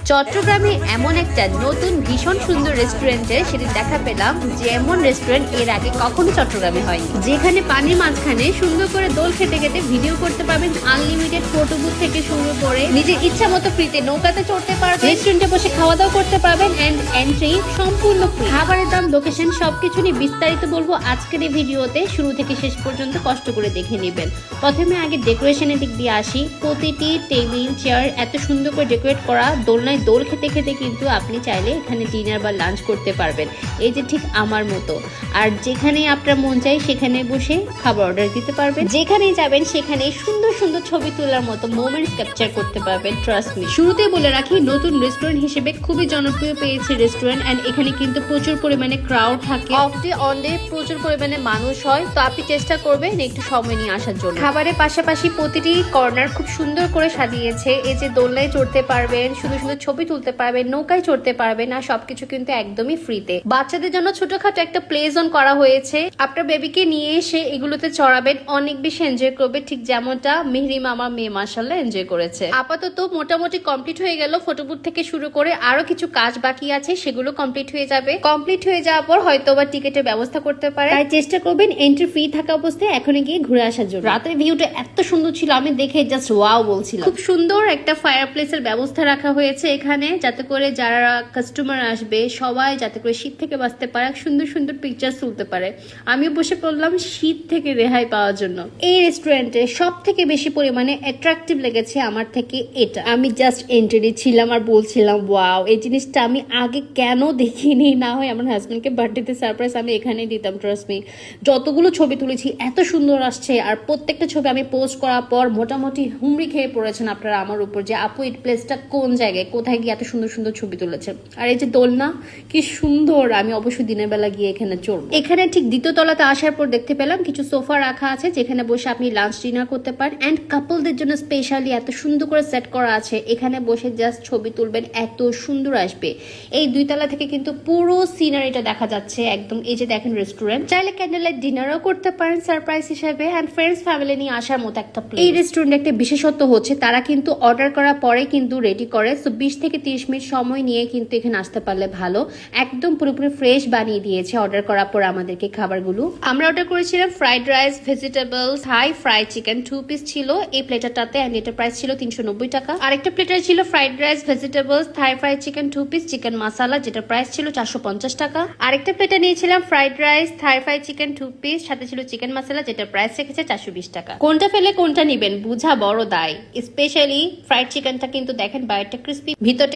চট্টগ্রামে এমন একটা নতুন ভীষণ সুন্দর রেস্টুরেন্টে সেদিন দেখা পেলাম, যে এমন রেস্টুরেন্ট এর আগে কখনো চট্টগ্রামে হয়নি, যেখানে পানির মাঝখানে সুন্দর করে দোল খেতে খেতে ভিডিও করতে পারবেন, আনলিমিটেড ফটো বুথ থেকে শুরু করে নিজের ইচ্ছা মতো ফ্রিতে নৌকাতে চড়তে পারবেন, রেস্টুরেন্টে বসে খাওয়া দাওয়া করতে পারবেন এন্ড এন্ট্রি সম্পূর্ণ ফ্রি। খাবারের দাম, লোকেশন সবকিছু নিয়ে বিস্তারিত বলবো আজকের এই ভিডিওতে। শুরু থেকে শেষ পর্যন্ত কষ্ট করে দেখে নেবেন। প্রথমে আগে ডেকোরেশনের দিক দিয়ে আসি। প্রতিটি টেবিল চেয়ার এত সুন্দর করে ডেকোরেট করা, দোলনায় দোল খেতে খেতে কিন্তু আপনি চাইলে এখানে ডিনার বা লাঞ্চ করতে পারবেন, এই যে ঠিক আমার মতো। আর যেখানে আপনার মন চাই সেখানে বসে খাবার অর্ডার দিতে পারবেন, যেখানেই যাবেন সেখানে সুন্দর সুন্দর ছবি তোলার মতো মোমেন্টস ক্যাপচার করতে পারবেন, ট্রাস্ট মি। শুরুতেই বলে রাখি, নতুন রেস্টুরেন্ট হিসেবে খুবই জনপ্রিয় পেয়েছে রেস্টুরেন্ট, এন্ড এখানে কিন্তু প্রচুর পরিমাণে ক্রাউড থাকে, অফ ডে অন ডে প্রচুর পরিমাণে মানুষ হয়। তো আপনি চেষ্টা করবেন একটু সময় নিয়ে আসার জন্য। খাবারের পাশাপাশি প্রতিটি কর্নার খুব সুন্দর করে সাজিয়েছে, এই যে দোলনায় চড়তে পারবেন, সুন্দর সুন্দর ছবি তুলতে পারবেন, নৌকায় চড়তে পারবেন, আর সবকিছু কিন্তু একদমই ফ্রিতে। বাচ্চাদের জন্য ছোটখাটো একটা প্লে জোন করা হয়েছে, আপনার বেবিকে নিয়ে এসে এগুলোতে চড়াবেন, অনেক বেশি এনজয় করবে, ঠিক যেমনটা মেহরিম আমার মেয়ে মাশাআল্লাহ এনজয় করেছে। আপাতত মোটামুটি কমপ্লিট হয়ে গেল, ফটোবুথ থেকে শুরু করে আরো কিছু কাজ বাকি আছে, সেগুলো কমপ্লিট হয়ে যাবে। কমপ্লিট হয়ে যাওয়ার পর হয়তো বা টিকেটের ব্যবস্থা করতে পারে, তাই চেষ্টা করবেন এন্ট্রি ফ্রি থাকা অবস্থায় এখনই গিয়ে ঘুরে আসার জন্য। রাতের ভিউটা এত সুন্দর ছিল, আমি দেখে জাস্ট ওয়াও বলছিলাম। খুব সুন্দর একটা ফায়ার প্লেসের ব্যবস্থা রাখা হয়েছে এখানে, যাতে করে যারা কাস্টমার আসবে সবাই যাতে করে শীত থেকে বাঁচতে পারে, সুন্দর সুন্দর পিকচার তুলতে পারে। আমিও বসে পড়লাম শীত থেকে রেহাই পাওয়ার জন্য। এই রেস্টুরেন্টে সব থেকে বেশি পরিমাণে অ্যাট্রাকটিভ লেগেছে আমার থেকে এটা। আমি জাস্ট এন্ট্রি ছিলাম আর বলছিলাম ওয়াও, এই জিনিসটা আমি আগে কেন দেখিনি। না হয় আমার হাজবেন্ডকে বার্থডেতে সারপ্রাইজ আমি এখানেই দিতাম, ট্রাস্ট মি। যতগুলো ছবি তুলেছি এত সুন্দর আসছে, আর প্রত্যেকটা ছবি আমি পোস্ট করার পর মোটামুটি হুমড়ি খেয়ে পড়েছেন আপনারা আমার উপর, যে আপু এই প্লেসটা কোন জায়গায়, কোথায় গিয়ে এত সুন্দর সুন্দর ছবি তুলেছে। আর এই যে দোলনা কি সুন্দর, আমি অবশ্যই দিনের বেলা গিয়ে এখানে চড়বো। এখানে ঠিক দ্বিতীয় তলাতে আসার পর দেখতে পেলাম কিছু সোফা রাখা আছে, যেখানে বসে আপনি লাঞ্চ ডিনার করতে পারেন, এন্ড কাপলদের জন্য স্পেশালি এত সুন্দর করে সেট করা আছে, এখানে বসে জাস্ট ছবি তুলবেন, এত সুন্দর আসবে। এই দুই তলা থেকে কিন্তু পুরো সিনারিটা দেখা যাচ্ছে একদম। এই যে দেখেন রেস্টুরেন্ট, চাইলে ক্যান্ডেল লাইট ডিনারও করতে পারেন সারপ্রাইজ হিসেবে, এন্ড ফ্রেন্ডস ফ্যামিলি নিয়ে আসার মতো একটা প্লেস। এই রেস্টুরেন্টে একটা বিশেষত্ব হচ্ছে তারা কিন্তু অর্ডার করার পরে কিন্তু রেডি করে, সো 20 থেকে 30 মিনিট সময় নিয়ে কিন্তু এখানে আসতে পারলে ভালো। একদম পুরোপুরি ফ্রেশ বানিয়ে দিয়েছে অর্ডার করার পর আমাদেরকে খাবারগুলো। আমরা অর্ডার করেছিলাম ফ্রাইড রাইস, ভেজিটেবল, থাই ফ্রাইড চিকেন 2 পিস ছিল এই প্লেটারটাতে, এন্ড এটার প্রাইস ছিল 390 টাকা। আরেকটা প্লেটার ছিল ফ্রাইড রাইস, ভেজিটেবলস, থাই ফ্রাইড চিকেন 2 পিস, চিকেন মাসালা, যেটার প্রাইস ছিল 450 টাকা। আরেকটা প্লেটার নিয়েছিলাম ফ্রাইড রাইস, থাই ফ্রাইড চিকেন 2 পিস, সাথে ছিল চিকেন মাসালা, যেটার প্রাইস রেখেছে 420 টাকা। কোনটা ফেলে কোনটা নিবেন বুঝা বড় দায়। স্পেশালি ফ্রাইড চিকেনটা কিন্তু দেখেন বাইরেটা ক্রিস্পি, ভিতরটা